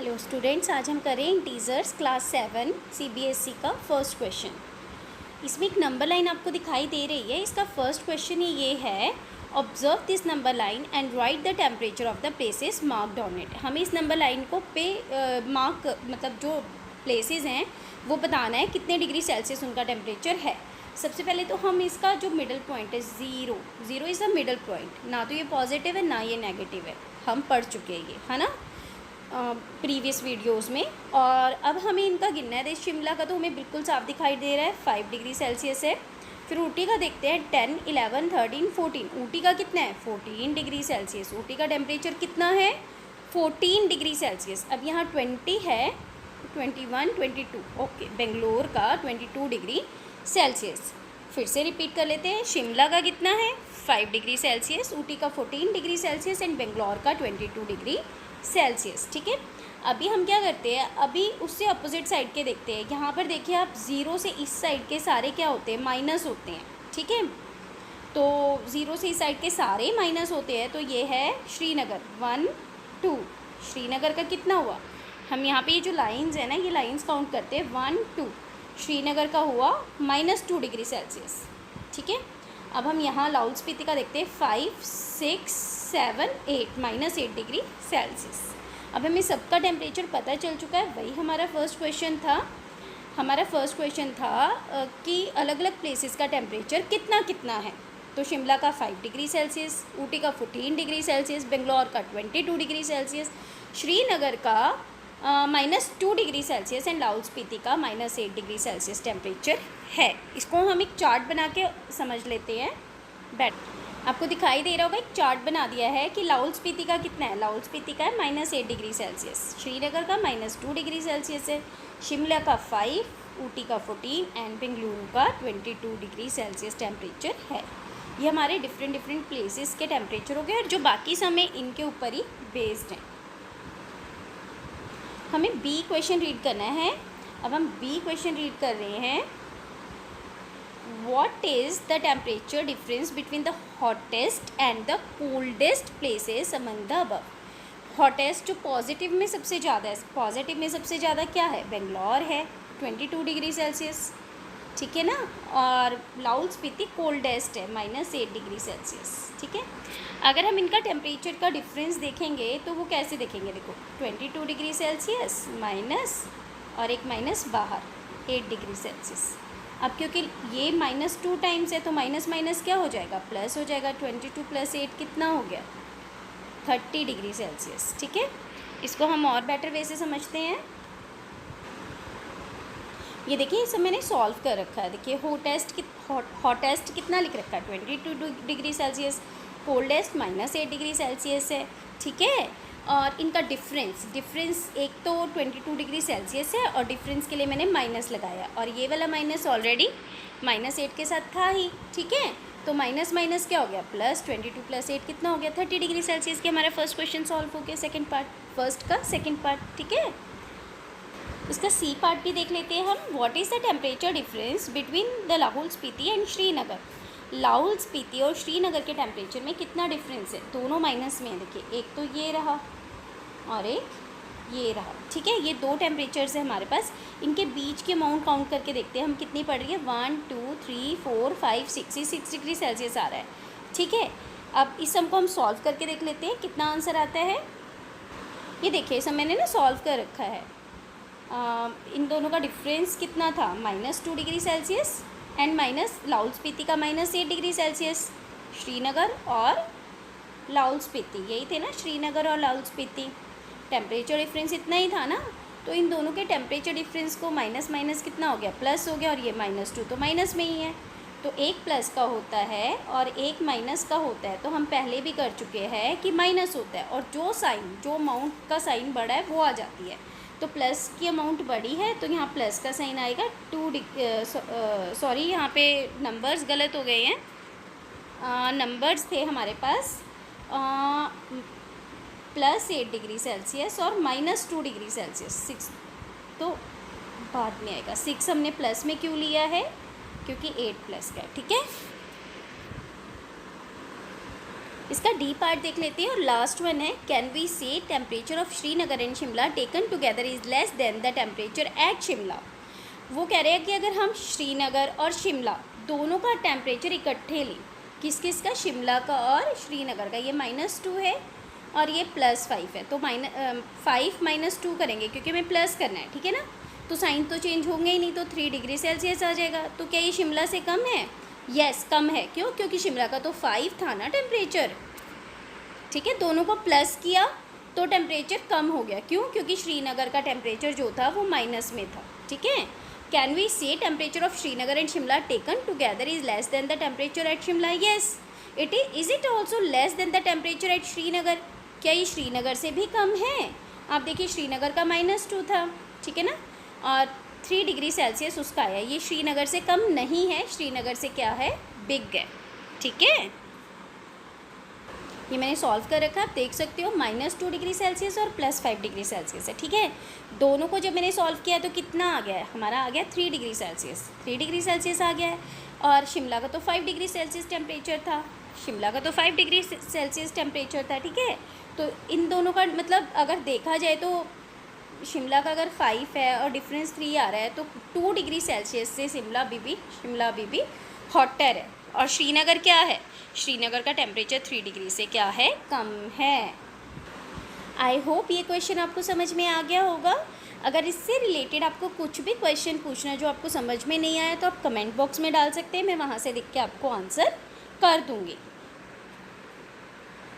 Hello students, आज हम करें इंटीजर्स क्लास 7 सीबीएसई का फर्स्ट क्वेश्चन। इसमें एक नंबर लाइन आपको दिखाई दे रही है। इसका फर्स्ट क्वेश्चन ही ये है, observe this number line and right the temperature of the places marked on it. हमें इस नंबर लाइन को मार्क मतलब जो प्लेसेस हैं वो बताना है कितने डिग्री सेल्सियस उनका टेम्परेचर है। सबसे पहले तो हम इसका जो मिडल पॉइंट है zero is the middle point, ना तो ये पॉजिटिव है ना ये नेगेटिव है, हम पढ़ चुके हैं ये, है ना, प्रीवियस वीडियोस में। और अब हमें इनका गिनना है। शिमला का तो हमें बिल्कुल साफ दिखाई दे रहा है, 5 डिग्री सेल्सियस है। फिर ऊटी का देखते हैं, 10, 11, 13, 14। ऊटी का कितना है, 14 डिग्री सेल्सियस। ऊटी का टेम्परेचर कितना है, 14 डिग्री सेल्सियस। अब यहाँ 20 है, 21, 22, ओके। बेंगलोर का 22 डिग्री सेल्सियस। फिर से रिपीट कर लेते हैं, शिमला का कितना है, 5 डिग्री सेल्सियस। ऊटी का 14 डिग्री सेल्सियस एंड बेंगलोर का 22 डिग्री सेल्सियस। ठीक है, अभी हम क्या करते हैं, अभी उससे अपोजिट साइड के देखते हैं। यहाँ पर देखिए आप, ज़ीरो से इस साइड के सारे क्या होते हैं, माइनस होते हैं। ठीक है, तो ज़ीरो से इस साइड के सारे माइनस होते हैं। तो ये है श्रीनगर, 1, 2। श्रीनगर का कितना हुआ, हम यहाँ पे ये जो लाइंस है ना, ये लाइंस काउंट करते हैं, 1, 2। श्रीनगर का हुआ -2 डिग्री सेल्सियस। ठीक है, अब हम यहाँ लाहौल स्पीति का देखते हैं, 5, 6, 7, 8, -8 डिग्री सेल्सियस। अब हमें सबका टेम्परेचर पता चल चुका है। वही हमारा फर्स्ट क्वेश्चन था। कि अलग अलग प्लेसेस का टेम्परेचर कितना कितना है। तो शिमला का 5 डिग्री सेल्सियस, ऊटी का 14 डिग्री सेल्सियस, बेंगलोर का 22 डिग्री सेल्सियस, श्रीनगर का -2 degree Celsius and Lahaul Spiti का -8 डिग्री सेल्सियस टेम्परेचर है। इसको हम एक चार्ट बना के समझ लेते हैं। आपको दिखाई दे रहा होगा, एक चार्ट बना दिया है कि लाहौल स्पीति का कितना है। लाहौल स्पीति का है -8 डिग्री सेल्सियस, श्रीनगर का -2 डिग्री सेल्सियस है, शिमला का 5, ऊटी का 14 एंड बेंगलुरु का 22 डिग्री सेल्सियस टेम्परेचर है। ये हमारे डिफरेंट प्लेसेस के टेम्परेचर हो गए, और जो बाकी समय इनके ऊपर ही बेस्ड हैं। हमें बी क्वेश्चन रीड करना है। अब हम बी क्वेश्चन रीड कर रहे हैं। What is the temperature difference between the hottest and the coldest places among the above? Hottest जो पॉजिटिव में सबसे ज़्यादा है, पॉजिटिव में सबसे ज़्यादा क्या है, बेंगलोर है, 22 डिग्री सेल्सियस। ठीक है ना, और लाहौल स्पीति कोल्डेस्ट है, -8 डिग्री सेल्सियस। ठीक है, अगर हम इनका टेम्परेचर का डिफरेंस देखेंगे तो वो कैसे देखेंगे, देखो 22 डिग्री सेल्सियस माइनस और एक माइनस बाहर 8 डिग्री सेल्सियस। अब क्योंकि ये -2 टाइम्स है तो माइनस माइनस क्या हो जाएगा, प्लस हो जाएगा। 22 + 8 कितना हो गया, 30 डिग्री सेल्सियस। ठीक है, इसको हम और बेटर वे से समझते हैं। ये देखिए, इसे मैंने सॉल्व कर रखा है। देखिए, हॉटेस्ट कितना लिख रखा है, 22 degree Celsius. Coldest -8 degree Celsius है। ठीक है, और इनका डिफरेंस एक तो 22 डिग्री सेल्सियस है, और डिफरेंस के लिए मैंने माइनस लगाया, और ये वाला माइनस ऑलरेडी -8 के साथ था ही। ठीक है, तो माइनस माइनस क्या हो गया, प्लस। 22 + 8 कितना हो गया, 30 डिग्री सेल्सियस के। हमारा फर्स्ट क्वेश्चन सॉल्व हो गया, सेकंड पार्ट, फर्स्ट का सेकंड पार्ट। ठीक है, इसका सी पार्ट भी देख लेते हैं हम। What is the temperature difference between the Lahaul Spiti and Srinagar. Lahaul Spiti और श्रीनगर के टेम्परेचर में कितना डिफरेंस है, दोनों माइनस में है। देखिए, एक तो ये रहा और एक ये रहा। ठीक है, ये 2 टेम्परेचर्स है हमारे पास। इनके बीच के अमाउंट काउंट करके देखते हैं हम कितनी पड़ रही है, 1, 2, 3, 4, 5, 6 डिग्री सेल्सियस आ रहा है। ठीक है, अब इस सम को हम सॉल्व करके देख लेते हैं कितना आंसर आता है। ये देखिए, सब मैंने ना सॉल्व कर रखा है। इन दोनों का डिफरेंस कितना था, -2 degree Celsius and minus Lahaul Spiti का -8 डिग्री सेल्सियस। श्रीनगर और लाहौल स्पीति, यही थे ना, श्रीनगर और लाहौल स्पीति। टेम्परेचर डिफरेंस इतना ही था ना, तो इन दोनों के टेम्परेचर डिफरेंस को माइनस माइनस कितना हो गया, प्लस हो गया, और ये -2 तो माइनस में ही है। तो एक प्लस का होता है और एक माइनस का होता है। तो हम पहले भी कर चुके हैं कि माइनस होता है, और जो अमाउंट का साइन बड़ा है वो आ जाती है। तो प्लस की अमाउंट बड़ी है तो यहाँ प्लस का साइन आएगा। सॉरी, यहाँ पे नंबर्स गलत हो गए हैं। नंबर्स थे हमारे पास +8 डिग्री सेल्सियस और -2 डिग्री सेल्सियस। 6 तो बाद में आएगा। 6 हमने प्लस में क्यों लिया है, क्योंकि 8 प्लस का है। ठीक है, इसका डी पार्ट देख लेते हैं और लास्ट वन है, कैन वी से temperature of Srinagar and Shimla taken together is less than the temperature at Shimla. वो कह रहे हैं कि अगर हम श्रीनगर और शिमला दोनों का टेम्परेचर इकट्ठे लें, किस किस का, शिमला का और श्रीनगर का, ये -2 है और ये +5 है, तो -5 - 2 करेंगे क्योंकि हमें प्लस करना है, ठीक है ना। तो साइन तो चेंज होंगे ही नहीं, तो 3 डिग्री सेल्सियस आ जाएगा। तो क्या ये शिमला से कम है? यस, कम है। क्यों? क्योंकि शिमला का तो 5 था ना टेम्परेचर, ठीक है। दोनों को प्लस किया तो टेम्परेचर कम हो गया। क्यों? क्योंकि श्रीनगर का टेम्परेचर जो था वो माइनस में था, ठीक है। कैन वी से temperature of Srinagar and Shimla taken together is less than the temperature at Shimla? Yes it is it also less than the temperature at Srinagar? क्या ये श्रीनगर से भी कम है? आप देखिए श्रीनगर का -2 था, ठीक है ना, और 3 डिग्री सेल्सियस उसका आया। ये श्रीनगर से कम नहीं है, श्रीनगर से क्या है, बिग है, ठीक है। ये मैंने सॉल्व कर रखा है, आप देख सकते हो -2 डिग्री सेल्सियस और +5 डिग्री सेल्सियस है, ठीक है। दोनों को जब मैंने सॉल्व किया तो कितना आ गया है हमारा? आ गया 3 डिग्री सेल्सियस, 3 डिग्री सेल्सियस आ गया है। और शिमला का तो 5 डिग्री सेल्सियस टेम्परेचर था, शिमला का तो 5 डिग्री सेल्सियस टेम्परेचर था, ठीक है। तो इन दोनों का मतलब अगर देखा जाए तो शिमला का अगर 5 है और डिफरेंस 3 आ रहा है, तो 2 डिग्री सेल्सियस से शिमला अभी भी हॉटर है। और श्रीनगर क्या है? श्रीनगर का टेम्परेचर 3 डिग्री से क्या है, कम है। आई होप ये क्वेश्चन आपको समझ में आ गया होगा। अगर इससे रिलेटेड आपको कुछ भी क्वेश्चन पूछना है जो आपको समझ में नहीं आया तो आप कमेंट बॉक्स में डाल सकते हैं, मैं वहाँ से देख के आपको आंसर कर दूँगी।